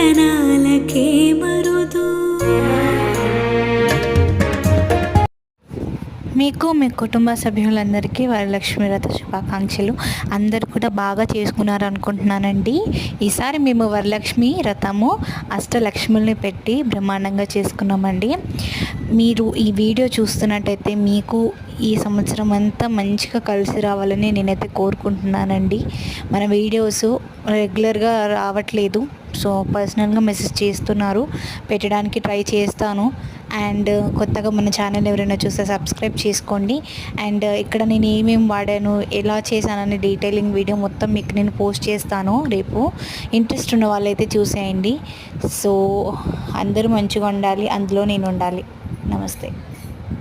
వందనాలకే మరుదు. మీకు మీ కుటుంబ సభ్యులందరికీ వరలక్ష్మి వ్రత శుభాకాంక్షలు. అందరు కూడా బాగా చేసుకున్నారు అనుకుంటున్నానండి. ఈసారి మేము వరలక్ష్మి వ్రతము అష్టలక్ష్ముల్ని పెట్టి బ్రహ్మాండంగా చేసుకున్నామండి. మీరు ఈ వీడియో చూస్తున్నట్టయితే మీకు ఈ సంవత్సరం అంతా మంచిగా కలిసి రావాలని నేనైతే కోరుకుంటున్నానండి. మన వీడియోస్ రెగ్యులర్గా రావట్లేదు, సో పర్సనల్గా మెసేజ్ చేస్తున్నారు, పెట్టడానికి ట్రై చేస్తాను. అండ్ కొత్తగా మన ఛానల్ ఎవరైనా చూస్తే సబ్స్క్రైబ్ చేసుకోండి. అండ్ ఇక్కడ నేను ఏమేమి వాడాను, ఎలా చేశానని డీటెయిలింగ్ వీడియో మొత్తం మీకు నేను పోస్ట్ చేస్తాను రేపు. ఇంట్రెస్ట్ ఉన్న వాళ్ళైతే చూసేయండి. సో అందరూ మంచిగా ఉండాలి, అందులో నేను ఉండాలి. నమస్తే.